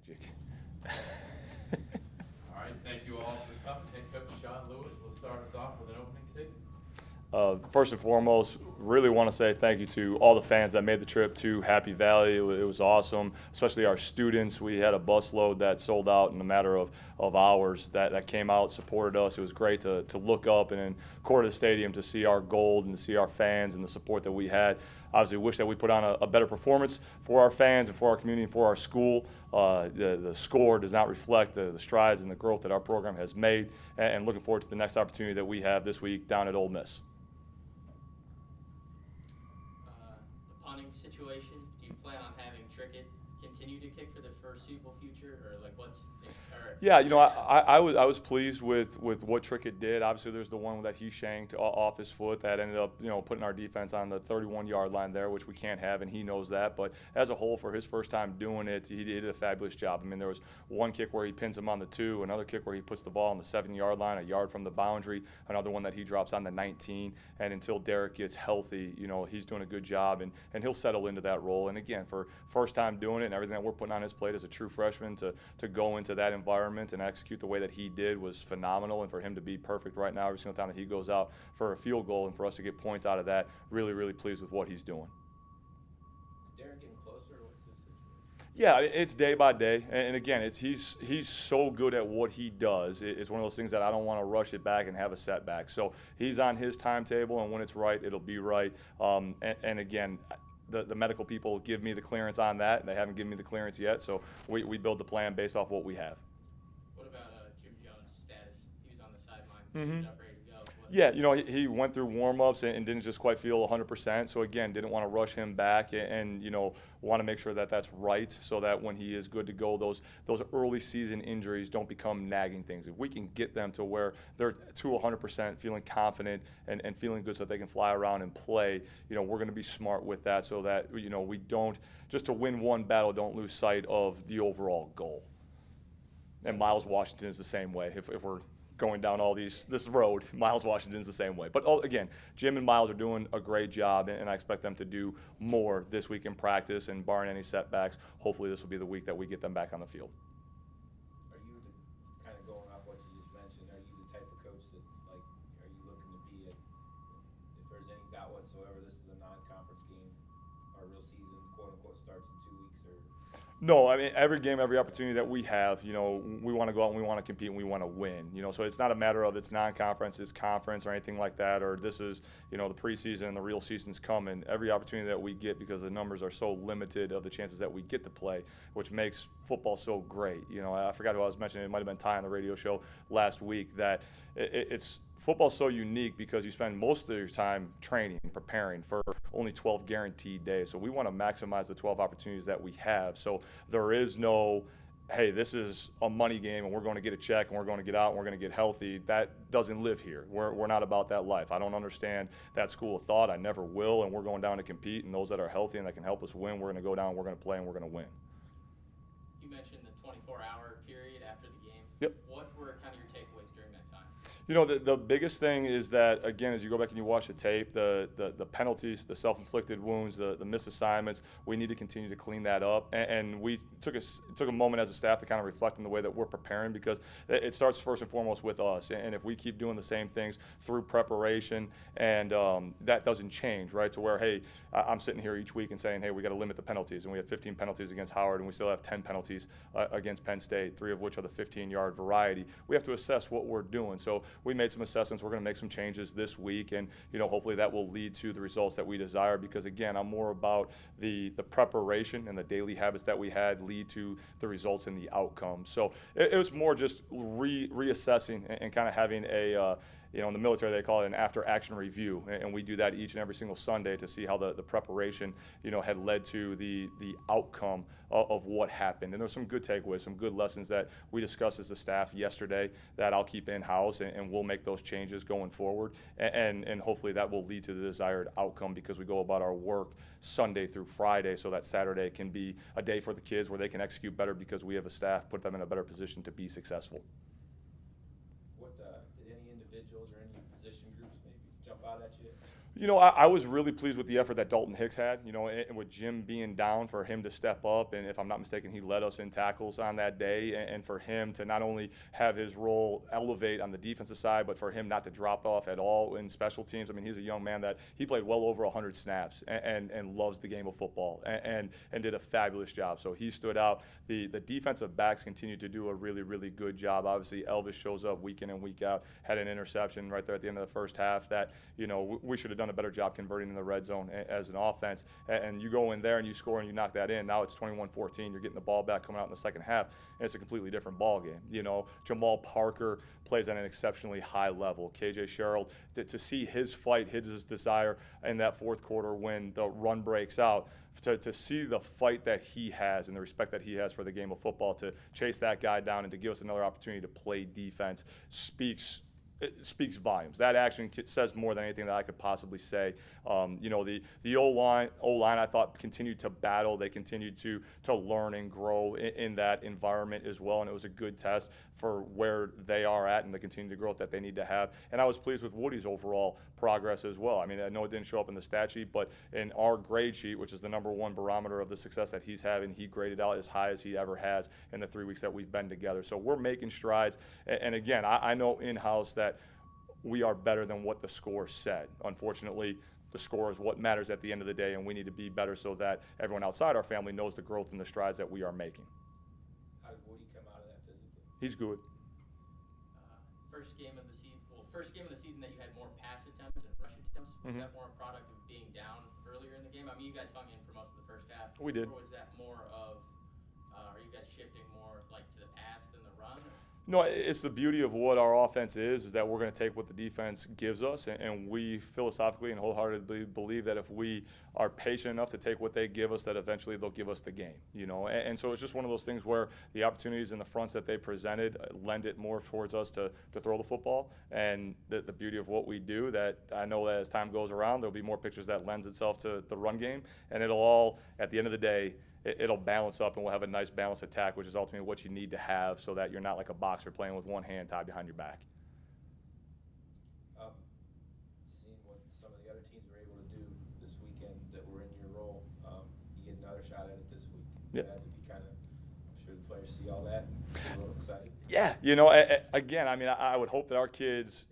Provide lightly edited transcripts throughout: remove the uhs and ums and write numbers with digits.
magic. All right, thank you all for coming. Head coach Sean Lewis will start us off with an opening statement. First and foremost, really want to say thank you to all the fans that made the trip to Happy Valley. It was awesome, especially our students. We had a busload that sold out in a matter of hours that came out, supported us. It was great to look up and in court of the stadium to see our gold and to see our fans and the support that we had. Obviously, wish that we put on a better performance for our fans and for our community and for our school. The score does not reflect the strides and the growth that our program has made, and looking forward to the next opportunity that we have this week down at Ole Miss. The punting situation, do you plan on having Trickett continue to kick for the foreseeable future, or like what's? Yeah, I was pleased with what Trickett did. Obviously, there's the one that he shanked off his foot that ended up putting our defense on the 31-yard line there, which we can't have, and he knows that. But as a whole, for his first time doing it, he did a fabulous job. I mean, there was one kick where he pins him on the 2, another kick where he puts the ball on the 7-yard line, a yard from the boundary, another one that he drops on the 19. And until Derek gets healthy, he's doing a good job, and he'll settle into that role. And again, for first time doing it and everything that we're putting on his plate as a true freshman to go into that environment and execute the way that he did was phenomenal. And for him to be perfect right now every single time that he goes out for a field goal and for us to get points out of that, really, really pleased with what he's doing. Is Derek getting closer, or what's this situation? Yeah, it's day by day, and again, he's so good at what he does. It's one of those things that I don't want to rush it back and have a setback. So he's on his timetable, and when it's right, it'll be right. And again, the medical people give me the clearance on that. They haven't given me the clearance yet, so we build the plan based off what we have. What about Jim Jones' status? He was on the sideline, Mm-hmm. up, ready to go. Yeah, he went through warm-ups and didn't just quite feel 100%. So, again, didn't want to rush him back and want to make sure that that's right so that when he is good to go, those early season injuries don't become nagging things. If we can get them to where they're to 100%, feeling confident and feeling good so that they can fly around and play, we're going to be smart with that so that, we don't, just to win one battle, don't lose sight of the overall goal. And Miles Washington is the same way. If we're going down this road, Miles Washington's the same way. But again, Jim and Miles are doing a great job, and I expect them to do more this week in practice. And barring any setbacks, hopefully this will be the week that we get them back on the field. Are you kind of going off what you just mentioned? Are you the type of coach that are you looking to be if there's any doubt whatsoever, this is a non-conference game, our real season, quote unquote, starts in 2 weeks, or? No, I mean, every game, every opportunity that we have, we want to go out and we want to compete and we want to win. So it's not a matter of it's non-conference, it's conference or anything like that, or this is, the preseason and the real season's coming. Every opportunity that we get, because the numbers are so limited of the chances that we get to play, which makes football so great. I forgot who I was mentioning. It might have been Ty on the radio show last week that it's football's so unique because you spend most of your time training, preparing for only 12 guaranteed days. So we want to maximize the 12 opportunities that we have. So there is no, hey, this is a money game and we're going to get a check and we're going to get out and we're going to get healthy. That doesn't live here. We're not about that life. I don't understand that school of thought. I never will. And we're going down to compete. And those that are healthy and that can help us win, we're going to go down, we're going to play, and we're going to win. You mentioned the 24-hour period after the game. Yep. What were kind of your takeaways during that time? The biggest thing is that, again, as you go back and you watch the tape, the penalties, the self-inflicted wounds, the missed assignments, we need to continue to clean that up. And we took a moment as a staff to kind of reflect on the way that we're preparing, because it starts first and foremost with us. And if we keep doing the same things through preparation and that doesn't change, right, to where, hey, I'm sitting here each week and saying, hey, we got to limit the penalties. And we have 15 penalties against Howard, and we still have 10 penalties against Penn State, 3 of which are the 15-yard variety. We have to assess what we're doing. So we made some assessments. We're going to make some changes this week, and hopefully that will lead to the results that we desire. Because again, I'm more about the preparation and the daily habits that we had lead to the results and the outcomes. So it was more just reassessing and kind of having a in the military they call it an after-action review, and we do that each and every single Sunday to see how the preparation had led to the outcome of what happened. And there's some good takeaways, some good lessons that we discussed as a staff yesterday that I'll keep in-house, and we'll make those changes going forward, and hopefully that will lead to the desired outcome, because we go about our work Sunday through Friday so that Saturday can be a day for the kids where they can execute better, because we have a staff put them in a better position to be successful. Did any individuals or any position groups maybe jump out at you? I was really pleased with the effort that Dalton Hicks had, and with Jim being down, for him to step up. And if I'm not mistaken, he led us in tackles on that day. And for him to not only have his role elevate on the defensive side, but for him not to drop off at all in special teams. I mean, he's a young man that he played well over 100 snaps and loves the game of football and did a fabulous job. So he stood out. The defensive backs continued to do a really, really good job. Obviously, Elvis shows up week in and week out, had an interception right there at the end of the first half that, we should have done a better job converting in the red zone as an offense. And you go in there and you score and you knock that in. Now it's 21-14. You're getting the ball back coming out in the second half, and it's a completely different ball game. Jamal Parker plays at an exceptionally high level. KJ Sherrill, to see his fight, his desire in that fourth quarter when the run breaks out, to see the fight that he has and the respect that he has for the game of football, to chase that guy down and to give us another opportunity to play defense speaks volumes. That action says more than anything that I could possibly say. The O-line I thought continued to battle. They continued to learn and grow in that environment as well, and it was a good test for where they are at and the continued growth that they need to have. And I was pleased with Woody's overall progress as well. I mean, I know it didn't show up in the stat sheet, but in our grade sheet, which is the #1 barometer of the success that he's having, he graded out as high as he ever has in the 3 weeks that we've been together. So we're making strides. And again, I know in-house that we are better than what the score said. Unfortunately, the score is what matters at the end of the day, and we need to be better so that everyone outside our family knows the growth and the strides that we are making. How did Woody come out of that physically? He's good. First game of the season that you had more pass attempts and rush attempts. Was that more a product of being down earlier in the game? I mean, you guys hung in for most of the first half. We did. Or was that more of, are you guys shifting more like to the pass than the run? No, it's the beauty of what our offense is that we're going to take what the defense gives us, and we philosophically and wholeheartedly believe that if we are patient enough to take what they give us, that eventually they'll give us the game, And so it's just one of those things where the opportunities and the fronts that they presented lend it more towards us to throw the football, and the beauty of what we do, that I know that as time goes around, there'll be more pictures that lends itself to the run game, and it'll all, at the end of the day, it'll balance up, and we'll have a nice balanced attack, which is ultimately what you need to have so that you're not like a boxer playing with one hand tied behind your back. Seeing what some of the other teams were able to do this weekend that were in your role, you get another shot at it this week. Yep. It had to be kind of, I'm sure the players see all that and get a little excited. Yeah, again, I mean, I would hope that our kids,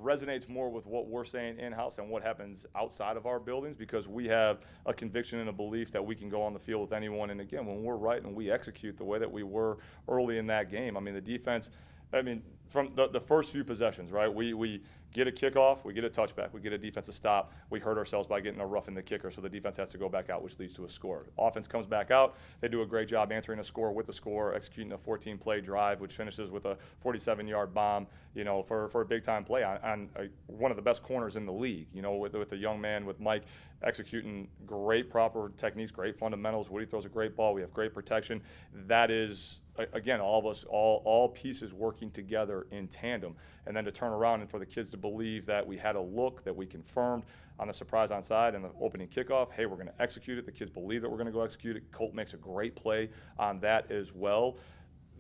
resonates more with what we're saying in-house and what happens outside of our buildings, because we have a conviction and a belief that we can go on the field with anyone. And again, when we're right and we execute the way that we were early in that game, I mean, the defense, from the first few possessions, right, we get a kickoff, we get a touchback, we get a defensive stop, we hurt ourselves by getting a rough in the kicker, so the defense has to go back out, which leads to a score. Offense comes back out, they do a great job answering a score with a score, executing a 14-play drive, which finishes with a 47-yard bomb, for a big-time play on one of the best corners in the league, with a young man, with Mike executing great proper techniques, great fundamentals. Woody throws a great ball. We have great protection. That is, again, all of us, all pieces working together in tandem. And then to turn around and for the kids to believe that we had a look that we confirmed on the surprise onside and the opening kickoff. Hey, we're going to execute it. The kids believe that we're going to go execute it. Colt makes a great play on that as well.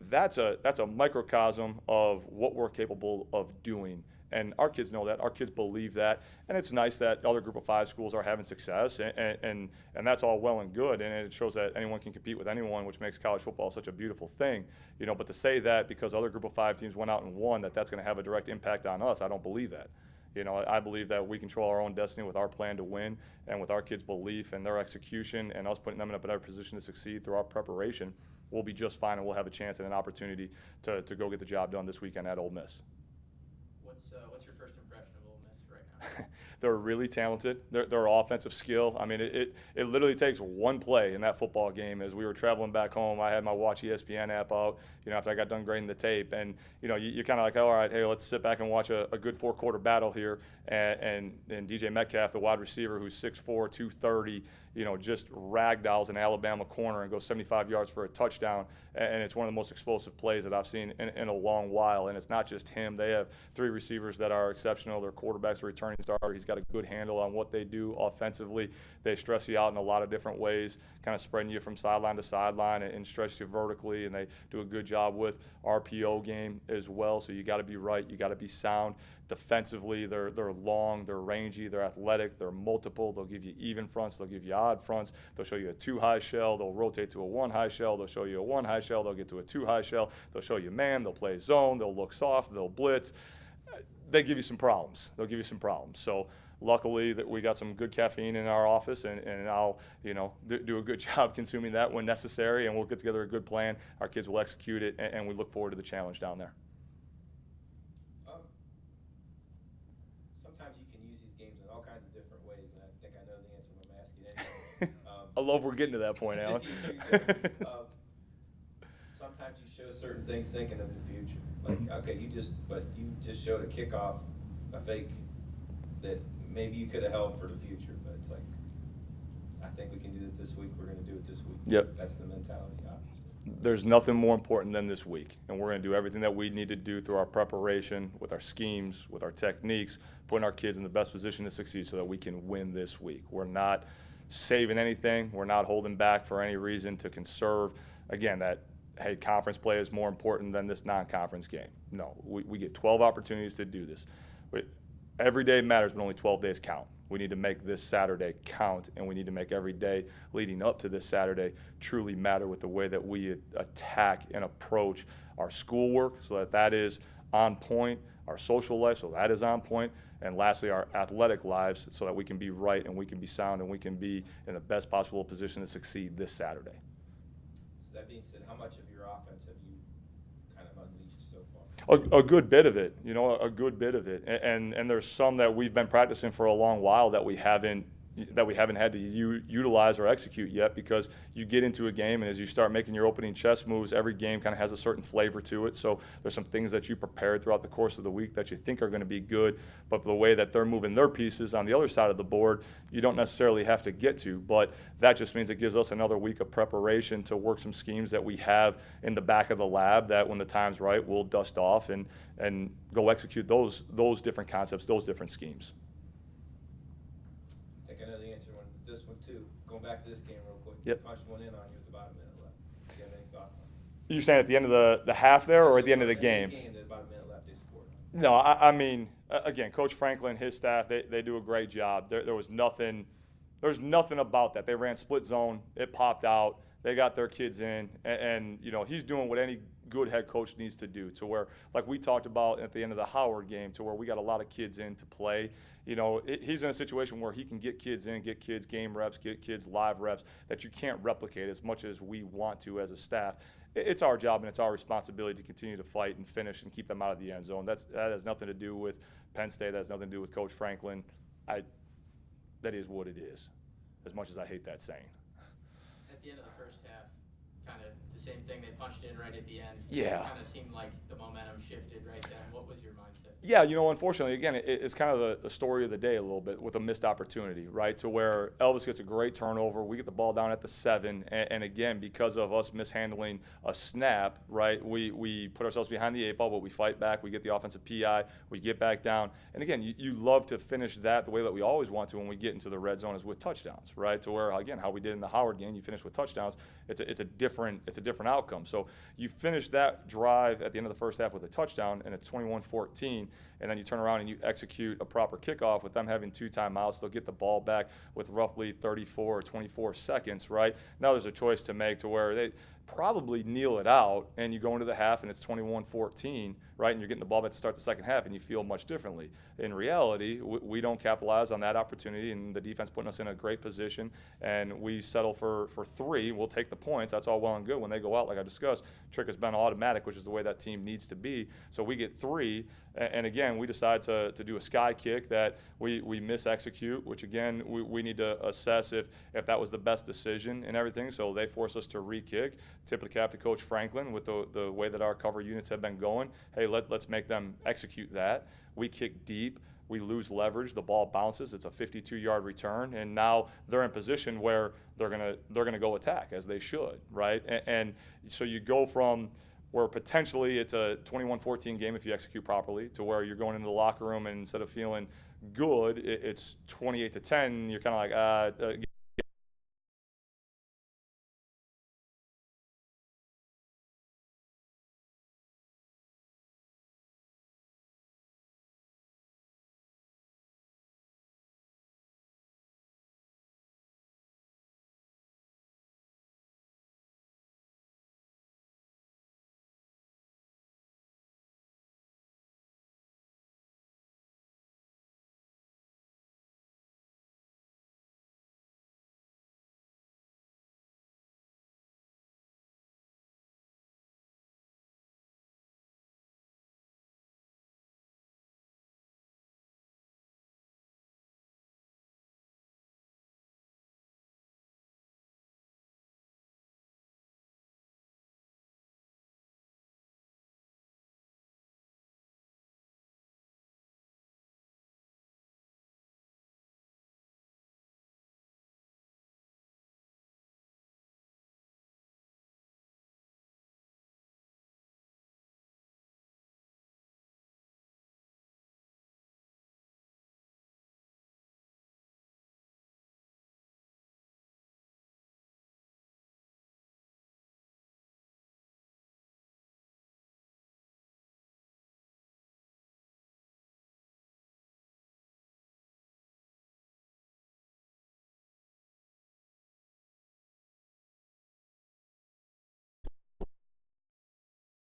That's a microcosm of what we're capable of doing. And our kids know that. Our kids believe that. And it's nice that other Group of 5 schools are having success, and that's all well and good. And it shows that anyone can compete with anyone, which makes college football such a beautiful thing. But to say that because other Group of 5 teams went out and won, that's going to have a direct impact on us, I don't believe that. I believe that we control our own destiny with our plan to win, and with our kids' belief and their execution and us putting them in a better position to succeed through our preparation, we'll be just fine, and we'll have a chance and an opportunity to go get the job done this weekend at Ole Miss. What's your first impression of Ole Miss right now? They're really talented. Their offensive skill. I mean, it literally takes one play in that football game. As we were traveling back home, I had my Watch ESPN app out, after I got done grading the tape. And, you're kind of like, all right, hey, let's sit back and watch a good 4-quarter battle here. And DJ Metcalf, the wide receiver, who's 6'4", 230, just ragdolls an Alabama corner and goes 75 yards for a touchdown. And it's one of the most explosive plays that I've seen in a long while. And it's not just him. They have 3 receivers that are exceptional. Their quarterback's a returning starter. He's got a good handle on what they do offensively. They stress you out in a lot of different ways, kind of spreading you from sideline to sideline and stretch you vertically. And they do a good job with RPO game as well. So you got to be right. You got to be sound. defensively, they're long, they're rangy, they're athletic, they're multiple. They'll give you even fronts, they'll give you odd fronts. They'll show you a 2-high shell, they'll rotate to a 1-high shell, they'll show you a 1-high shell, they'll get to a 2-high shell, they'll show you man, they'll play zone, they'll look soft, they'll blitz. They give you some problems. They'll give you some problems. So luckily that we got some good caffeine in our office, and I'll, do a good job consuming that when necessary, and we'll get together a good plan. Our kids will execute it, and we look forward to the challenge down there. Sometimes you can use these games in all kinds of different ways, and I think I know the answer when I'm asking anyway. I love we're getting to that point, Alan. Sometimes you show certain things thinking of the future. Like, okay, you just showed a kickoff, a fake that maybe you could have held for the future, but it's like, I think we can do it this week. We're going to do it this week. Yep. That's the mentality, obviously. There's nothing more important than this week, and we're going to do everything that we need to do through our preparation, with our schemes, with our techniques, putting our kids in the best position to succeed so that we can win this week. We're not saving anything. We're not holding back for any reason to conserve. Again, that, hey, conference play is more important than this non-conference game. No, we get 12 opportunities to do this. Every day matters, but only 12 days count. We need to make this Saturday count, and we need to make every day leading up to this Saturday truly matter with the way that we attack and approach our schoolwork, so that is on point, our social life, so that is on point, and lastly, our athletic lives, so that we can be right and we can be sound and we can be in the best possible position to succeed this Saturday. So that being said, how much of your offense have you kind of unleashed so far? A good bit of it, a good bit of it, and there's some that we've been practicing for a long while that we haven't had to utilize or execute yet, because you get into a game, and as you start making your opening chess moves, every game kind of has a certain flavor to it. So there's some things that you prepared throughout the course of the week that you think are going to be good, but the way that they're moving their pieces on the other side of the board, you don't necessarily have to get to. But that just means it gives us another week of preparation to work some schemes that we have in the back of the lab that when the time's right, we'll dust off and go execute those different concepts, those different schemes. I know the answer on this one too. Going back to this game real quick. Yep. Punched one in on you with about a minute left. Do you have any thoughts on it? You saying at the end of the half there, or at the end of the game? There's about a minute left. They scored. No, I mean, again, Coach Franklin, his staff, they do a great job. There was nothing, there's nothing about that. They ran split zone. It popped out. They got their kids in, and he's doing what any good head coach needs to do, to where, like we talked about at the end of the Howard game, to where we got a lot of kids in to play. He's in a situation where he can get kids in, get kids game reps, get kids live reps that you can't replicate as much as we want to as a staff. It's our job and it's our responsibility to continue to fight and finish and keep them out of the end zone. That has nothing to do with Penn State. That has nothing to do with Coach Franklin. That is what it is, as much as I hate that saying. At the end of the first half, kind of the same thing. They punched in right at the end. Yeah. It kind of seemed like the momentum shifted right then. What was your mindset? Yeah, unfortunately, again, it's kind of the story of the day a little bit with a missed opportunity, right? To where Elvis gets a great turnover, we get the ball down at the 7, and again, because of us mishandling a snap, right, we put ourselves behind the 8 ball, but we fight back, we get the offensive PI, we get back down, and again, you love to finish that the way that we always want to when we get into the red zone is with touchdowns, right? To where, again, how we did in the Howard game, you finish with touchdowns, it's a different outcome. So you finish that drive at the end of the first half with a touchdown, and it's 21-14. And then you turn around and you execute a proper kickoff with them having 2 timeouts. They'll get the ball back with roughly 34 or 24 seconds, right? Now there's a choice to make to where they probably kneel it out, and you go into the half and it's 21-14, right? And you're getting the ball back to start the second half and you feel much differently. In reality, we don't capitalize on that opportunity, and the defense putting us in a great position, and we settle for 3. We'll take the points. That's all well and good. When they go out, like I discussed, trick has been automatic, which is the way that team needs to be. So we get 3, and again, we decide to do a sky kick that we mis-execute, which again, we need to assess if that was the best decision and everything. So they force us to re-kick. Tip of the cap to Coach Franklin with the way that our cover units have been going. Hey, let's make them execute that. We kick deep. We lose leverage. The ball bounces. It's a 52-yard return, and now they're in position where they're gonna go attack, as they should, right? And so you go from where potentially it's a 21-14 game if you execute properly, to where you're going into the locker room and instead of feeling good, it's 28-10. You're kind of like,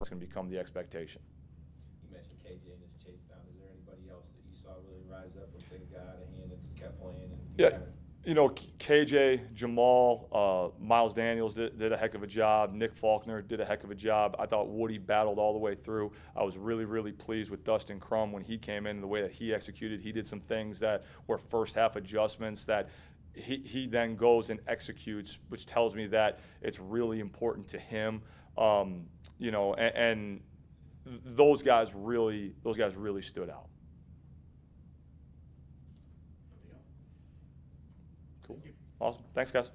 what's going to become the expectation. You mentioned KJ and his chase down. Is there anybody else that you saw really rise up when things got out of hand and kept playing? And Yeah, you know, KJ, Jamal, Miles Daniels did a heck of a job. Nick Faulkner did a heck of a job. I thought Woody battled all the way through. I was really, really pleased with Dustin Crum when he came in, the way that he executed. He did some things that were first half adjustments that he then goes and executes, which tells me that it's really important to him. You know, and those guys really stood out. Nothing else? Cool. Thank you. Awesome. Thanks, guys.